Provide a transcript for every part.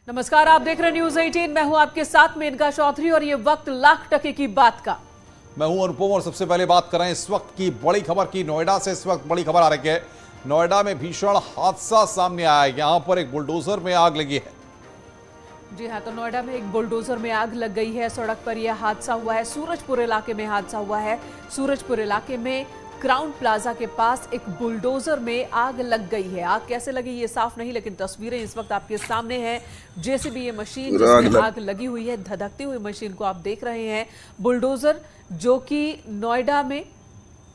नमस्कार, आप देख रहे हैं न्यूज 18। मैं हूं आपके साथ मेनका चौधरी और ये वक्त लाख टके की बात का। मैं हूं अनुपम और सबसे पहले बात कर रहे हैं इस वक्त की बड़ी खबर की। नोएडा से इस वक्त बड़ी खबर आ रही है। नोएडा में भीषण हादसा सामने आया है। यहां पर एक बुलडोजर में आग लगी है। जी हां, तो नोएडा में एक बुलडोजर में आग लग गई है। सड़क पर यह हादसा हुआ है। सूरजपुर इलाके में हादसा हुआ है। सूरजपुर इलाके में क्राउन प्लाजा के पास एक बुलडोजर में आग लग गई है। आग कैसे लगी ये साफ नहीं, लेकिन तस्वीरें इस वक्त आपके सामने हैं। जेसीबी ये मशीन जिसमें आग लगी हुई है, धधकती हुई मशीन को आप देख रहे हैं। बुलडोजर जो कि नोएडा में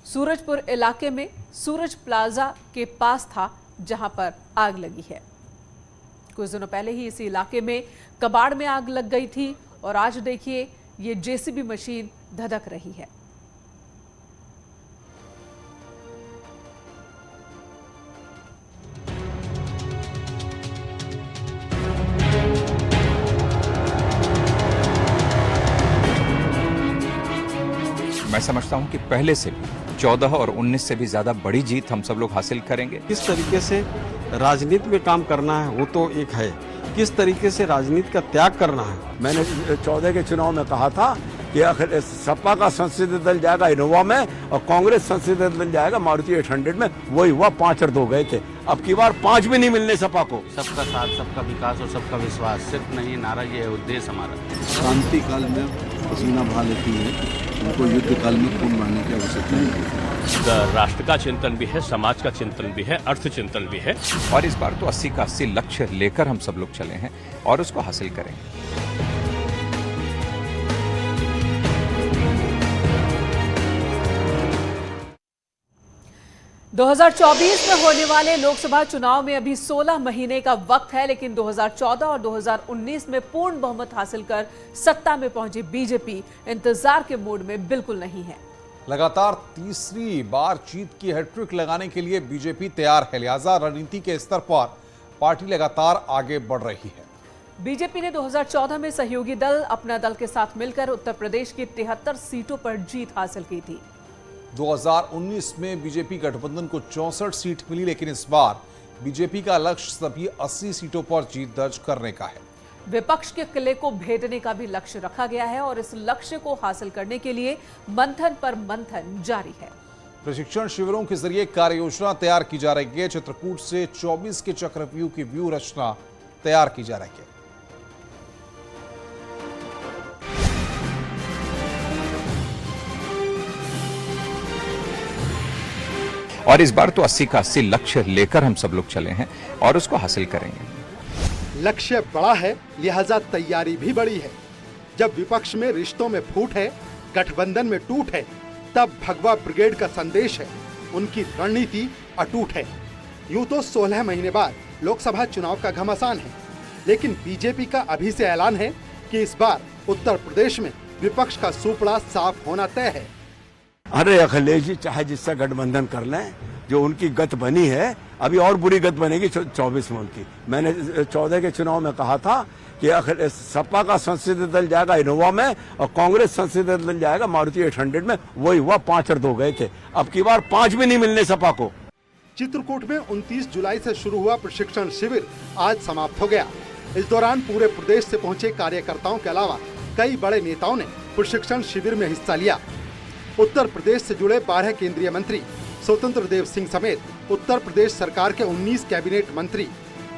सूरजपुर इलाके में सूरज प्लाजा के पास था, जहां पर आग लगी है। कुछ दिनों पहले ही इसी इलाके में कबाड़ में आग लग गई थी और आज देखिए ये जेसीबी मशीन धधक रही है। मैं समझता हूं कि पहले से भी 14 और 19 से भी ज्यादा बड़ी जीत हम सब लोग हासिल करेंगे। किस तरीके से राजनीति में काम करना है वो तो एक है, किस तरीके से राजनीति का त्याग करना है। मैंने 14 के चुनाव में कहा था कि अगर सपा का संसदीय दल जाएगा इनोवा में और कांग्रेस संसदीय दल जाएगा मारुति 800 में। वही हुआ, 5 और 2 गए थे। अब की बार 5 भी नहीं मिलने सपा को। सबका साथ, सबका विकास और सबका विश्वास सिर्फ नहीं नारा, ये है उद्देश्य हमारा। शांति काल में पसीना बहा लेती है, उनको युद्ध काल में खून बहाने की आवश्यकता नहीं है। राष्ट्र का चिंतन भी है, समाज का चिंतन भी है, अर्थ चिंतन भी है। और इस बार तो 80 का 80 लक्ष्य लेकर हम सब लोग चले हैं और उसको हासिल करेंगे। 2024 में होने वाले लोकसभा चुनाव में अभी 16 महीने का वक्त है, लेकिन 2014 और 2019 में पूर्ण बहुमत हासिल कर सत्ता में पहुंची बीजेपी इंतजार के मूड में बिल्कुल नहीं है। लगातार तीसरी बार जीत की हैट्रिक लगाने के लिए बीजेपी तैयार है। लिहाजा रणनीति के स्तर पर पार्टी लगातार आगे बढ़ रही है। बीजेपी ने 2014 में सहयोगी दल अपना दल के साथ मिलकर उत्तर प्रदेश की 73 सीटों पर जीत हासिल की थी। 2019 में बीजेपी गठबंधन को 64 सीट मिली, लेकिन इस बार बीजेपी का लक्ष्य सभी 80 सीटों पर जीत दर्ज करने का है। विपक्ष के किले को भेदने का भी लक्ष्य रखा गया है और इस लक्ष्य को हासिल करने के लिए मंथन पर मंथन जारी है। प्रशिक्षण शिविरों के जरिए कार्य योजना तैयार की जा रही है। चित्रकूट से 24 के चक्रव्यूह की व्यू रचना तैयार की जा रही है। और इस बार तो 80 का 80 लक्ष्य लेकर हम सब लोग चले हैं और उसको हासिल करेंगे। लक्ष्य बड़ा है, लिहाजा तैयारी भी बड़ी है। जब विपक्ष में रिश्तों में फूट है, गठबंधन में टूट है, तब भगवा ब्रिगेड का संदेश है, उनकी रणनीति अटूट है। यूं तो 16 महीने बाद लोकसभा चुनाव का घमासान है, लेकिन बीजेपी का अभी से ऐलान है कि इस बार उत्तर प्रदेश में विपक्ष का सुपड़ा साफ होना तय है। अरे अखिलेश जी चाहे जिससे गठबंधन कर लें, जो उनकी गत बनी है अभी और बुरी गत बनेगी 24 में उनकी। मैंने 14 के चुनाव में कहा था कि अगर सपा का संसदीय दल जाएगा इनोवा में और कांग्रेस संसदीय दल जाएगा मारुति 800 में। वही हुआ, 5 और 2 गए थे। अब की बार 5 भी नहीं मिलने सपा को। चित्रकूट में 29 जुलाई से शुरू हुआ प्रशिक्षण शिविर आज समाप्त हो गया। इस दौरान पूरे प्रदेश से पहुंचे कार्यकर्ताओं के अलावा कई बड़े नेताओं ने प्रशिक्षण शिविर में हिस्सा लिया। उत्तर प्रदेश से जुड़े 12 केंद्रीय मंत्री, स्वतंत्र देव सिंह समेत उत्तर प्रदेश सरकार के 19 कैबिनेट मंत्री,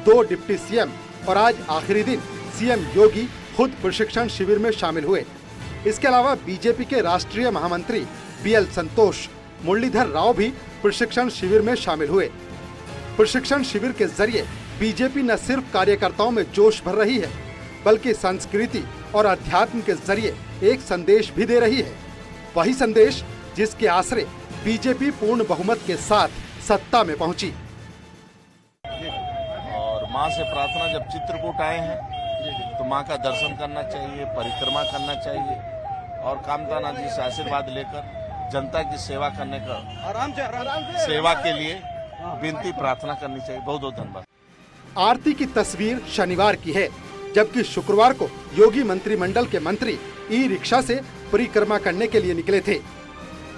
2 डिप्टी सीएम और आज आखिरी दिन सीएम योगी खुद प्रशिक्षण शिविर में शामिल हुए। इसके अलावा बीजेपी के राष्ट्रीय महामंत्री बीएल संतोष, मुरलीधर राव भी प्रशिक्षण शिविर में शामिल हुए। प्रशिक्षण शिविर के जरिए बीजेपी न सिर्फ कार्यकर्ताओं में जोश भर रही है, बल्कि संस्कृति और अध्यात्म के जरिए एक संदेश भी दे रही है। वही संदेश जिसके आसरे बीजेपी पूर्ण बहुमत के साथ सत्ता में पहुंची। और माँ से प्रार्थना, जब चित्रकूट आए हैं तो माँ का दर्शन करना चाहिए, परिक्रमा करना चाहिए और कामताना जी से आशीर्वाद लेकर जनता की सेवा करने का सेवा के लिए विनती प्रार्थना करनी चाहिए। बहुत बहुत धन्यवाद। आरती की तस्वीर शनिवार की है, जबकि शुक्रवार को योगी मंत्रिमंडल के मंत्री ई रिक्शा से परिक्रमा करने के लिए निकले थे।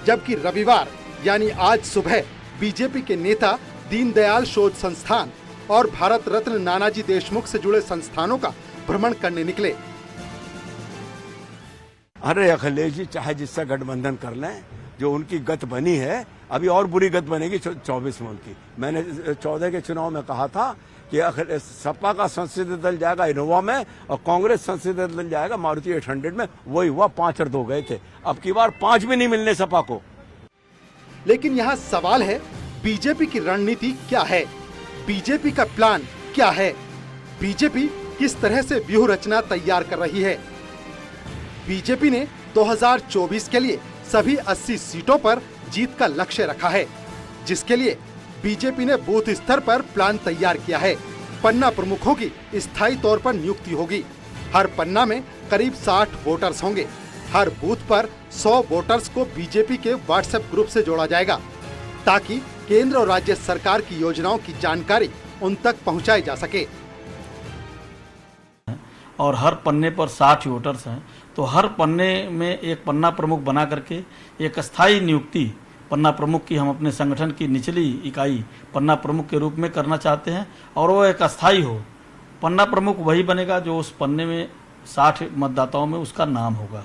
जबकि रविवार यानी आज सुबह बीजेपी के नेता दीनदयाल शोध संस्थान और भारत रत्न नानाजी देशमुख से जुड़े संस्थानों का भ्रमण करने निकले। अरे अखिलेश जी चाहे जिससे गठबंधन कर लें, जो उनकी गत बनी है अभी और बुरी गत बनेगी 24 में उनकी। मैंने 14 के चुनाव में कहा था कि सपा का संसदीय दल जाएगा इनोवा में और कांग्रेस संसदीय दल जाएगा मारुति 800 में। वही हुआ, 5 और 2 गए थे। अब की बार 5 भी नहीं मिलने सपा को। लेकिन यहाँ सवाल है, बीजेपी की रणनीति क्या है? बीजेपी का प्लान क्या है? बीजेपी किस तरह से व्यूह रचना तैयार कर रही है? बीजेपी ने 2024 के लिए सभी 80 सीटों पर जीत का लक्ष्य रखा है, जिसके लिए बीजेपी ने बूथ स्तर पर प्लान तैयार किया है। पन्ना प्रमुखों की स्थायी तौर पर नियुक्ति होगी। हर पन्ना में करीब 60 वोटर्स होंगे। हर बूथ पर 100 वोटर्स को बीजेपी के व्हाट्सएप ग्रुप से जोड़ा जाएगा, ताकि केंद्र और राज्य सरकार की योजनाओं की जानकारी उन तक पहुंचाई जा सके। और हर पन्ने पर 60 वोटर्स हैं, तो हर पन्ने में एक पन्ना प्रमुख बना करके एक स्थायी नियुक्ति पन्ना प्रमुख की हम अपने संगठन की निचली इकाई पन्ना प्रमुख के रूप में करना चाहते हैं। और वो एक अस्थायी हो। पन्ना प्रमुख वही बनेगा जो उस पन्ने में 60 मतदाताओं में उसका नाम होगा।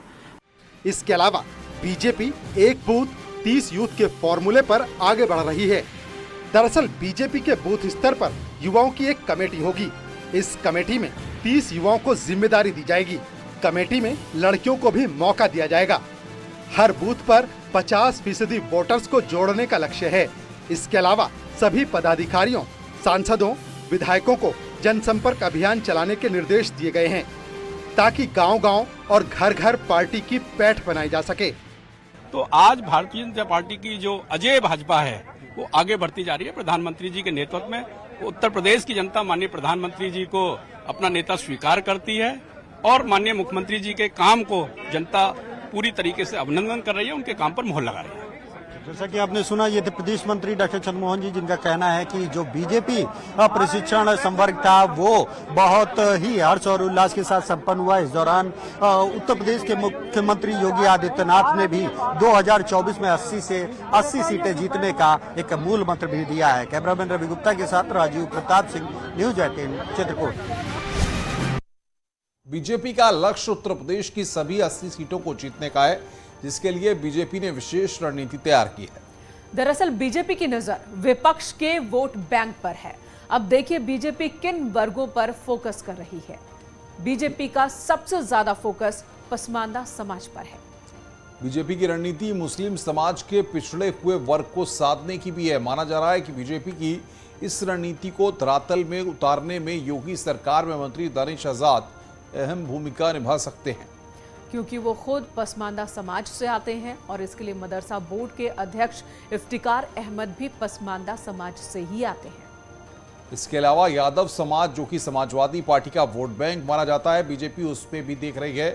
इसके अलावा बीजेपी एक बूथ 30 यूथ के फॉर्मूले पर आगे बढ़ रही है। दरअसल बीजेपी के बूथ स्तर पर युवाओं की एक कमेटी होगी। इस कमेटी में 30 युवाओं को जिम्मेदारी दी जाएगी। कमेटी में लड़कियों को भी मौका दिया जाएगा। हर बूथ पर 50% वोटर्स को जोड़ने का लक्ष्य है। इसके अलावा सभी पदाधिकारियों, सांसदों, विधायकों को जनसंपर्क अभियान चलाने के निर्देश दिए गए हैं, ताकि गांव-गांव और घर-घर पार्टी की पैठ बनाई जा सके। तो आज भारतीय जनता पार्टी की जो अजय भाजपा है वो आगे बढ़ती जा रही है। प्रधानमंत्री जी के नेतृत्व में उत्तर प्रदेश की जनता माननीय प्रधानमंत्री जी को अपना नेता स्वीकार करती है और माननीय मुख्यमंत्री जी के काम को जनता पूरी तरीके से अभिनंदन कर रही है, उनके काम पर मोहर लगा रही है। जैसा कि आपने सुना, ये थे प्रदेश मंत्री डॉक्टर चंद्रमोहन जी, जिनका कहना है कि जो बीजेपी प्रशिक्षण संवर्ग था वो बहुत ही हर्ष और उल्लास के साथ संपन्न हुआ। इस दौरान उत्तर प्रदेश के मुख्यमंत्री योगी आदित्यनाथ ने भी 2024 में 80 से 80 सीटें जीतने का एक मूल मंत्र भी दिया है। कैमरामैन रवि गुप्ता के साथ राजीव प्रताप सिंह, न्यूज 18 चित्रकूट। बीजेपी का लक्ष्य उत्तर प्रदेश की सभी 80 सीटों को जीतने का है, जिसके लिए बीजेपी ने विशेष रणनीति तैयार की है। दरअसल बीजेपी की नजर विपक्ष के वोट बैंक पर है। अब देखिए बीजेपी किन वर्गों पर फोकस कर रही है। बीजेपी का सबसे ज्यादा फोकस पसमानदा समाज पर है। बीजेपी की रणनीति मुस्लिम समाज के पिछड़े हुए वर्ग को साधने की भी है। माना जा रहा है कि बीजेपी की इस रणनीति को धरातल में उतारने में योगी सरकार में मंत्री दानिश आजाद अहम भूमिका निभा सकते हैं, क्योंकि वो खुद पसमानदा समाज से आते हैं और इसके लिए मदरसा बोर्ड के अध्यक्ष इफ्तिकार अहमद भी पसमानदा समाज से ही आते हैं। इसके अलावा यादव समाज, जो कि समाजवादी पार्टी का वोट बैंक माना जाता है, बीजेपी उसमें भी देख रही है।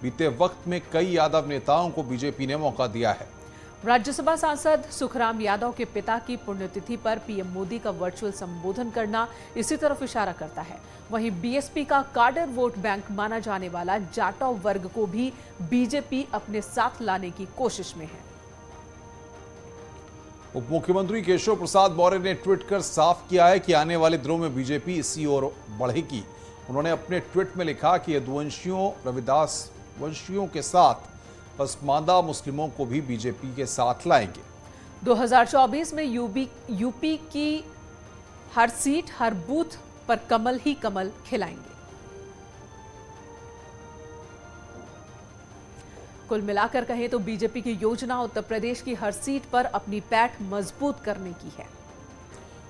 बीते वक्त में कई यादव नेताओं को बीजेपी ने मौका दिया है। राज्यसभा सांसद सुखराम यादव के पिता की पुण्यतिथि पर पीएम मोदी का वर्चुअल संबोधन करना इसी तरफ इशारा करता है। वहीं बीएसपी का काडर वोट बैंक माना जाने वाला जाटव वर्ग को भी बीजेपी अपने साथ लाने की कोशिश में है। उप मुख्यमंत्री केशव प्रसाद मौर्य ने ट्वीट कर साफ किया है कि आने वाले दिनों में बीजेपी इसी ओर बढ़ेगी। उन्होंने अपने ट्वीट में लिखा कि यदुवंशियों, रविदास वंशियों के साथ पसमानदा मुस्लिमों को भी बीजेपी के साथ लाएंगे। 2024 में यूपी की हर सीट, हर बूथ पर कमल ही कमल खिलाएंगे। कुल मिलाकर कहें तो बीजेपी की योजना उत्तर प्रदेश की हर सीट पर अपनी पैठ मजबूत करने की है,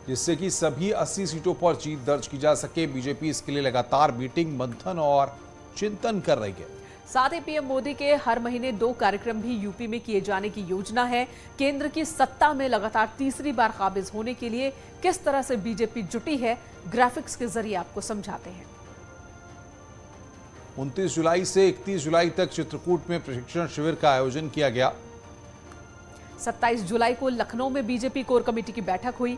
जिससे कि सभी 80 सीटों पर जीत दर्ज की जा सके। बीजेपी इसके लिए लगातार मीटिंग, मंथन और चिंतन कर रही है। साथ ही पीएम मोदी के हर महीने 2 कार्यक्रम भी यूपी में किए जाने की योजना है। केंद्र की सत्ता में लगातार तीसरी बार काबिज होने के लिए किस तरह से बीजेपी जुटी है, ग्राफिक्स के जरिए आपको समझाते हैं। 29 जुलाई से 31 जुलाई तक चित्रकूट में प्रशिक्षण शिविर का आयोजन किया गया। 27 जुलाई को लखनऊ में बीजेपी कोर कमेटी की बैठक हुई।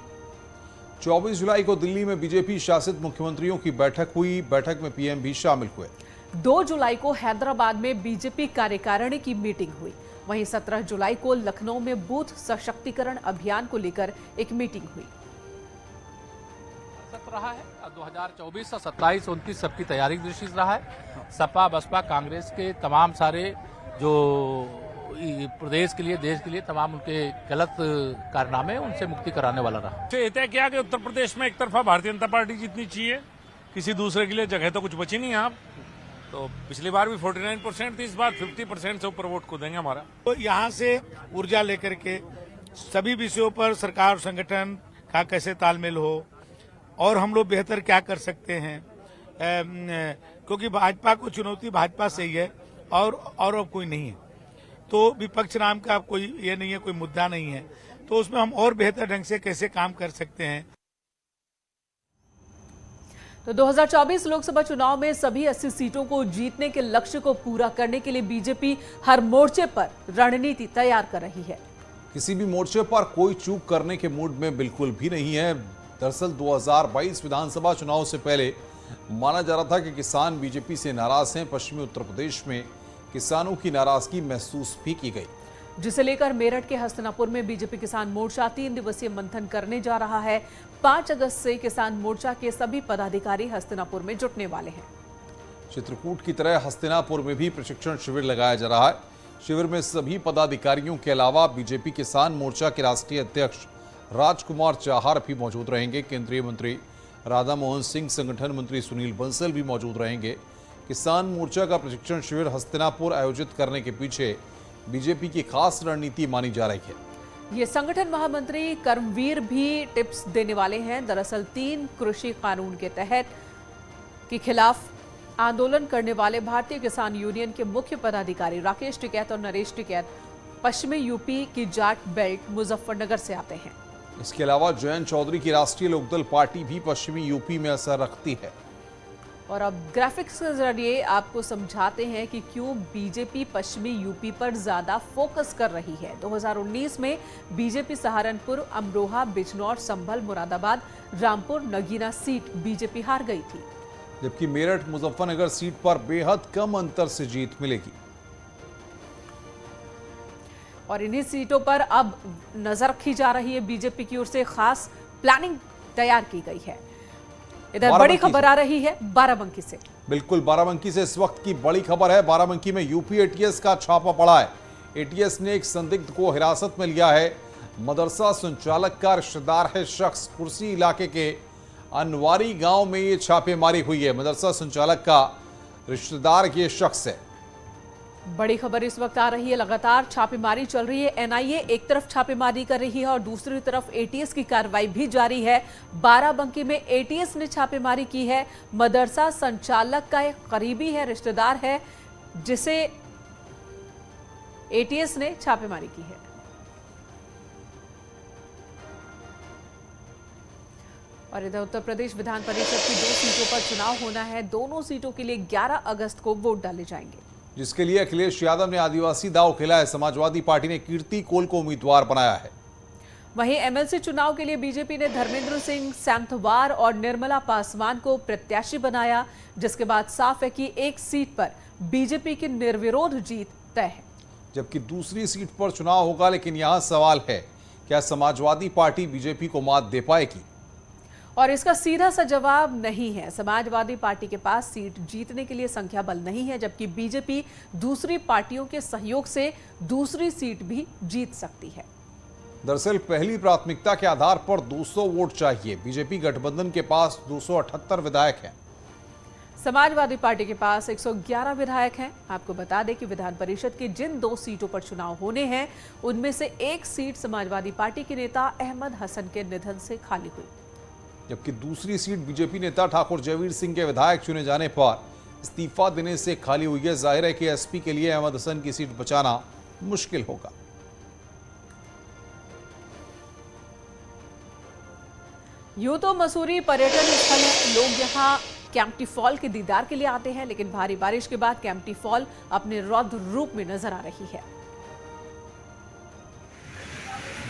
24 जुलाई को दिल्ली में बीजेपी शासित मुख्यमंत्रियों की बैठक हुई। बैठक में पीएम भी शामिल हुए। 2 जुलाई को हैदराबाद में बीजेपी कार्यकारिणी की मीटिंग हुई। वहीं 17 जुलाई को लखनऊ में बूथ सशक्तिकरण अभियान को लेकर एक मीटिंग हुई। रहा है। 2024 और 27, 29 सबकी तैयारी की दृष्टि से रहा है। सपा, बसपा, कांग्रेस के तमाम सारे जो प्रदेश के लिए, देश के लिए तमाम उनके गलत कारनामे, उनसे मुक्ति कराने वाला रहा। तय किया कि उत्तर प्रदेश में एक तरफा भारतीय जनता पार्टी जीतनी चाहिए, किसी दूसरे के लिए जगह तो कुछ बची नहीं। आप तो पिछली बार भी 49% थी, इस बार 50% से ऊपर वोट को देंगे हमारा। तो यहाँ से ऊर्जा लेकर के सभी विषयों पर सरकार और संगठन का कैसे तालमेल हो और हम लोग बेहतर क्या कर सकते हैं, क्योंकि भाजपा को चुनौती भाजपा से ही है और कोई नहीं है। तो विपक्ष नाम का कोई ये नहीं है, कोई मुद्दा नहीं है। तो उसमें हम और बेहतर ढंग से कैसे काम कर सकते हैं। तो 2024 लोकसभा चुनाव में सभी 80 सीटों को जीतने के लक्ष्य को पूरा करने के लिए बीजेपी हर मोर्चे पर रणनीति तैयार कर रही है। किसी भी मोर्चे पर कोई चूक करने के मूड में बिल्कुल भी नहीं है। दरअसल 2022 विधानसभा चुनाव से पहले माना जा रहा था कि किसान बीजेपी से नाराज हैं। पश्चिमी उत्तर प्रदेश में किसानों की नाराजगी महसूस भी की गई, जिसे लेकर मेरठ के हस्तिनापुर में बीजेपी किसान मोर्चा 3 दिवसीय मंथन करने जा रहा है। 5 अगस्त से किसान मोर्चा के सभी पदाधिकारी हस्तिनापुर में जुटने वाले हैं। चित्रकूट की तरह हस्तिनापुर में भी प्रशिक्षण शिविर लगाया जा रहा है। शिविर में सभी पदाधिकारियों के अलावा बीजेपी किसान मोर्चा के राष्ट्रीय अध्यक्ष राजकुमार चाहर भी मौजूद रहेंगे। केंद्रीय मंत्री राधा मोहन सिंह, संगठन मंत्री सुनील बंसल भी मौजूद रहेंगे। किसान मोर्चा का प्रशिक्षण शिविर हस्तिनापुर आयोजित करने के पीछे बीजेपी की खास रणनीति मानी जा रही है। ये संगठन महामंत्री कर्मवीर भी टिप्स देने वाले हैं। दरअसल 3 कृषि कानून के तहत के खिलाफ आंदोलन करने वाले भारतीय किसान यूनियन के मुख्य पदाधिकारी राकेश टिकैत और नरेश टिकैत पश्चिमी यूपी की जाट बेल्ट मुजफ्फरनगर से आते हैं। इसके अलावा जयंत चौधरी की राष्ट्रीय लोकदल पार्टी भी पश्चिमी यूपी में असर रखती है। और अब ग्राफिक्स के जरिए आपको समझाते हैं कि क्यों बीजेपी पश्चिमी यूपी पर ज्यादा फोकस कर रही है। 2019 में बीजेपी सहारनपुर, अमरोहा, बिजनौर, संभल, मुरादाबाद, रामपुर, नगीना सीट बीजेपी हार गई थी, जबकि मेरठ, मुजफ्फरनगर सीट पर बेहद कम अंतर से जीत मिलेगी। और इन्हीं सीटों पर अब नजर रखी जा रही है। बीजेपी की ओर से खास प्लानिंग तैयार की गई है। इधर बड़ी खबर आ रही है बाराबंकी से। बिल्कुल, बाराबंकी से इस वक्त की बड़ी खबर है। बाराबंकी में यूपी एटीएस का छापा पड़ा है। एटीएस ने एक संदिग्ध को हिरासत में लिया है। मदरसा संचालक का रिश्तेदार है शख्स। कुर्सी इलाके के अनवारी गांव में ये छापेमारी हुई है। मदरसा संचालक का रिश्तेदार ये शख्स है। बड़ी खबर इस वक्त आ रही है। लगातार छापेमारी चल रही है। एनआईए एक तरफ छापेमारी कर रही है और दूसरी तरफ एटीएस की कार्रवाई भी जारी है। बाराबंकी में एटीएस ने छापेमारी की है। मदरसा संचालक का एक करीबी है, रिश्तेदार है, जिसे एटीएस ने छापेमारी की है। और इधर उत्तर प्रदेश विधान परिषद की 2 सीटों पर चुनाव होना है। दोनों सीटों के लिए 11 अगस्त को वोट डाले जाएंगे, जिसके लिए अखिलेश यादव ने आदिवासी दांव खेला है। समाजवादी पार्टी ने कीर्ति कोल को उम्मीदवार बनाया है। वहीं एमएलसी चुनाव के लिए बीजेपी ने धर्मेंद्र सिंह सैंथवार और निर्मला पासवान को प्रत्याशी बनाया, जिसके बाद साफ है कि एक सीट पर बीजेपी की निर्विरोध जीत तय है। जबकि दूसरी सीट पर चुनाव होगा, लेकिन यहां सवाल है, क्या समाजवादी पार्टी बीजेपी को मात दे पाएगी? और इसका सीधा सा जवाब नहीं है। समाजवादी पार्टी के पास सीट जीतने के लिए संख्या बल नहीं है, जबकि बीजेपी दूसरी पार्टियों के सहयोग से दूसरी सीट भी जीत सकती है। दरअसल पहली प्राथमिकता के आधार पर 200 वोट चाहिए। बीजेपी गठबंधन के पास 278 विधायक हैं। समाजवादी पार्टी के पास 111 विधायक हैं। आपको बता दें कि विधान परिषद की जिन 2 सीटों पर चुनाव होने हैं, उनमें से एक सीट समाजवादी पार्टी के नेता अहमद हसन के निधन से खाली हुई, जबकि दूसरी सीट बीजेपी नेता ठाकुर जयवीर सिंह के विधायक चुने जाने पर इस्तीफा देने से खाली हुई है। जाहिर है कि एसपी के लिए अहमद हसन की सीट बचाना मुश्किल होगा। यूं तो मसूरी पर्यटन स्थल है, लोग यहाँ कैंपटी फॉल के दीदार के लिए आते हैं, लेकिन भारी बारिश के बाद कैंपटी फॉल अपने रौद्र रूप में नजर आ रही है।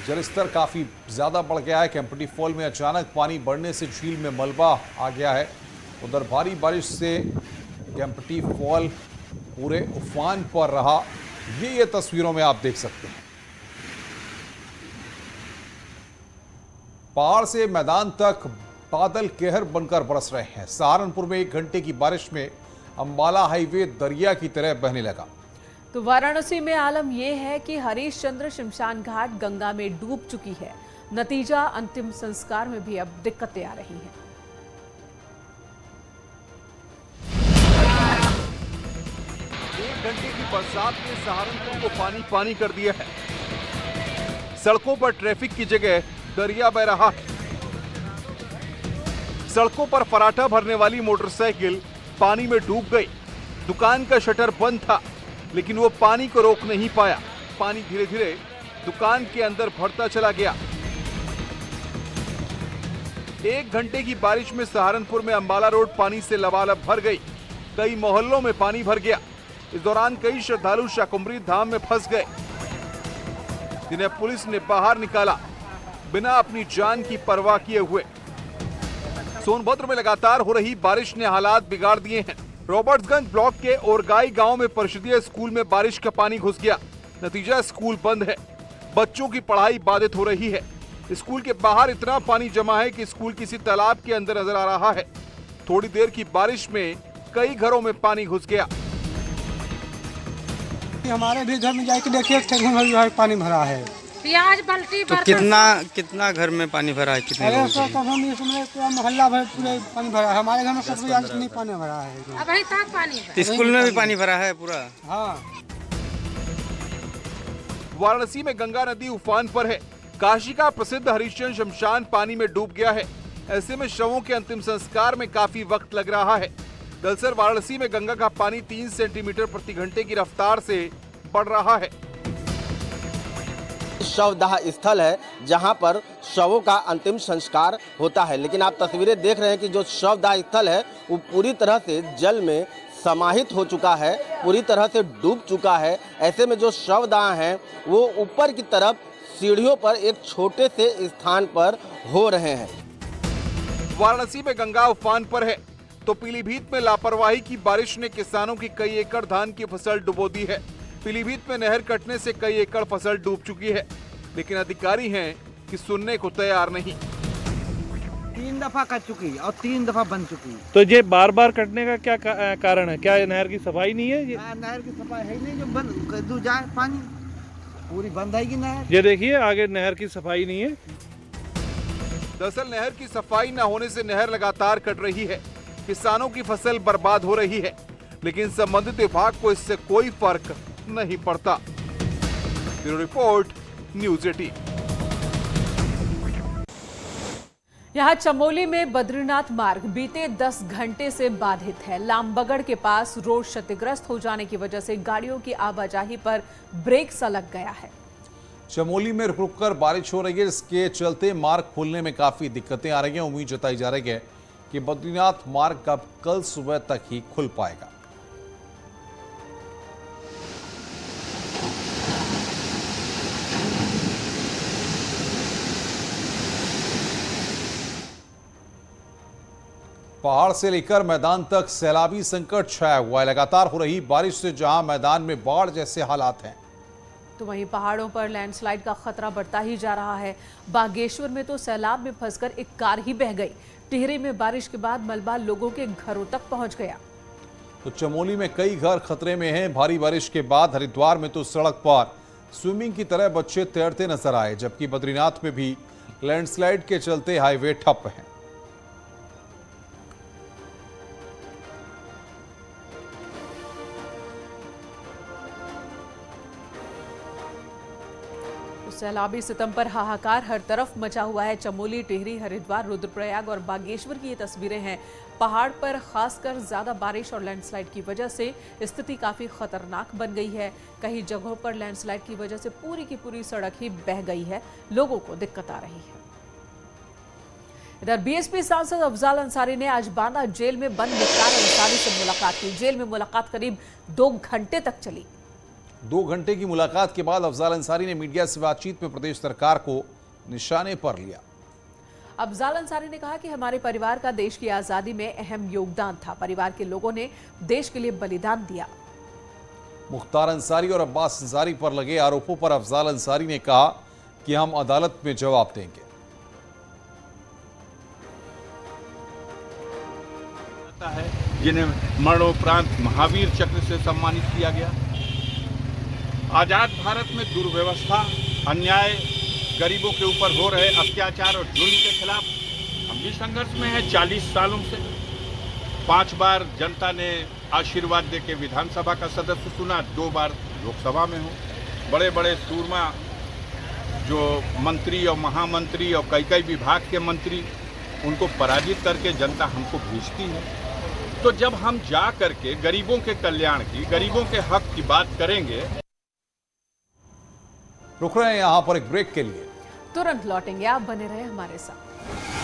जलस्तर काफी ज्यादा बढ़ गया है। कैंपटी फॉल में अचानक पानी बढ़ने से झील में मलबा आ गया है। उधर भारी बारिश से कैंपटी फॉल पूरे उफान पर रहा। ये तस्वीरों में आप देख सकते हैं। पहाड़ से मैदान तक बादल कहर बनकर बरस रहे हैं। सहारनपुर में 1 घंटे की बारिश में अंबाला हाईवे दरिया की तरह बहने लगा। तो वाराणसी में आलम यह है कि हरीशचंद्र शमशान घाट गंगा में डूब चुकी है। नतीजा अंतिम संस्कार में भी अब दिक्कतें आ रही हैं। घंटे की बरसात ने सहारनपुर को पानी पानी कर दिया है। सड़कों पर ट्रैफिक की जगह दरिया बह रहा है। सड़कों पर पराठा भरने वाली मोटरसाइकिल पानी में डूब गई। दुकान का शटर बंद था, लेकिन वो पानी को रोक नहीं पाया। पानी धीरे धीरे दुकान के अंदर भरता चला गया। 1 घंटे की बारिश में सहारनपुर में अंबाला रोड पानी से लबालब भर गई। कई मोहल्लों में पानी भर गया। इस दौरान कई श्रद्धालु शाकुंभरी धाम में फंस गए, जिन्हें पुलिस ने बाहर निकाला बिना अपनी जान की परवाह किए हुए। सोनभद्र में लगातार हो रही बारिश ने हालात बिगाड़ दिए हैं। रॉबर्ट्सगंज ब्लॉक के ओरगाई गांव में परिषदीय स्कूल में बारिश का पानी घुस गया। नतीजा स्कूल बंद है। बच्चों की पढ़ाई बाधित हो रही है। स्कूल के बाहर इतना पानी जमा है कि स्कूल किसी तालाब के अंदर नजर आ रहा है। थोड़ी देर की बारिश में कई घरों में पानी घुस गया। हमारे भी घर में जाके देखिए, पानी भरा है। प्याज बाल्टी तो कितना घर में पानी भरा है? कितने मोहल्ला भर पूरे पानी भरा है। हमारे घर में सब नहीं पानी भरा है। अभी तक पानी स्कूल में भी पानी भरा है पूरा। हाँ। वाराणसी में गंगा नदी उफान पर है। काशी का प्रसिद्ध हरीशचंद्र शमशान पानी में डूब गया है। ऐसे में शवों के अंतिम संस्कार में काफी वक्त लग रहा है। दरअसल वाराणसी में गंगा का पानी 3 सेंटीमीटर प्रति घंटे की रफ्तार से बढ़ रहा है। शवदाह स्थल है जहां पर शवों का अंतिम संस्कार होता है, लेकिन आप तस्वीरें देख रहे हैं कि जो शवदाह स्थल है वो पूरी तरह से जल में समाहित हो चुका है, पूरी तरह से डूब चुका है। ऐसे में जो शवदाह हैं वो ऊपर की तरफ सीढ़ियों पर एक छोटे से स्थान पर हो रहे हैं। वाराणसी में गंगा उफान पर है तो पीलीभीत में लापरवाही की बारिश ने किसानों की कई एकड़ धान की फसल डुबो दी है। पीलीभीत में नहर कटने से कई एकड़ फसल डूब चुकी है, लेकिन अधिकारी हैं कि सुनने को तैयार नहीं। 3 दफा कट चुकी और 3 दफा बन चुकी। तो ये बार बार कटने का क्या कारण है? क्या नहर की सफाई नहीं है? नहर की सफाई है नहीं, जो बंद जाए पानी पूरी बंद है कि नहर। ये देखिए आगे नहर की सफाई नहीं है। दरअसल नहर की सफाई न होने से नहर लगातार कट रही है। किसानों की फसल बर्बाद हो रही है, लेकिन संबंधित विभाग को इससे कोई फर्क नहीं पड़ता। Bureau report, news 18। यहाँ चमोली में बद्रीनाथ मार्ग बीते 10 घंटे से बाधित है। लामबगड़ के पास रोड क्षतिग्रस्त हो जाने की वजह से गाड़ियों की आवाजाही पर ब्रेक सा लग गया है। चमोली में रुक कर बारिश हो रही है, जिसके चलते मार्ग खुलने में काफी दिक्कतें आ रही हैं। उम्मीद जताई जा रही है कि बद्रीनाथ मार्ग अब कल सुबह तक ही खुल पाएगा। पहाड़ से लेकर मैदान तक सैलाबी संकट छाया हुआ है। लगातार हो रही बारिश से जहां मैदान में बाढ़ जैसे हालात हैं, तो वहीं पहाड़ों पर लैंडस्लाइड का खतरा बढ़ता ही जा रहा है। बागेश्वर में तो सैलाब में फंसकर एक कार ही बह गई। टिहरी में बारिश के बाद मलबा लोगों के घरों तक पहुंच गया। तो चमोली में कई घर खतरे में हैं। भारी बारिश के बाद हरिद्वार में तो सड़क पर स्विमिंग की तरह बच्चे तैरते नजर आए, जबकि बद्रीनाथ में भी लैंडस्लाइड के चलते हाईवे ठप है। सैलाबी सितम पर हाहाकार हर तरफ मचा हुआ है। चमोली, टिहरी, हरिद्वार, रुद्रप्रयाग और बागेश्वर की ये तस्वीरें हैं। पहाड़ पर खासकर ज्यादा बारिश और लैंडस्लाइड की वजह से स्थिति काफी खतरनाक बन गई है। कई जगहों पर लैंडस्लाइड की वजह से पूरी की पूरी सड़क ही बह गई है। लोगों को दिक्कत आ रही है। इधर बीएसपी सांसद अफजाल अंसारी ने आज बांदा जेल में बंद मुख्तार अंसारी से मुलाकात की। जेल में मुलाकात करीब 2 घंटे तक चली। 2 घंटे की मुलाकात के बाद अफजाल अंसारी ने मीडिया से बातचीत में प्रदेश सरकार को निशाने पर लिया। अफजाल अंसारी ने कहा कि हमारे परिवार का देश की आजादी में अहम योगदान था। परिवार के लोगों ने देश के लिए बलिदान दिया। मुख्तार अंसारी और अब्बास अंसारी पर लगे आरोपों पर अफजाल अंसारी ने कहा कि हम अदालत में जवाब देंगे। है, जिन्हें मरणोपरांत महावीर चक्र से सम्मानित किया गया। आजाद भारत में दुर्व्यवस्था, अन्याय, गरीबों के ऊपर हो रहे अत्याचार और जुल्म के खिलाफ हम भी संघर्ष में हैं 40 सालों से। 5 बार जनता ने आशीर्वाद देके विधानसभा का सदस्य चुना, 2 बार लोकसभा में हूँ। बड़े बड़े सूरमा जो मंत्री और महामंत्री और कई विभाग के मंत्री, उनको पराजित करके जनता हमको भेजती है। तो जब हम जा करके गरीबों के कल्याण की, गरीबों के हक की बात करेंगे। रुक रहे हैं यहां पर एक ब्रेक के लिए, तुरंत लौटेंगे, आप बने रहे हमारे साथ।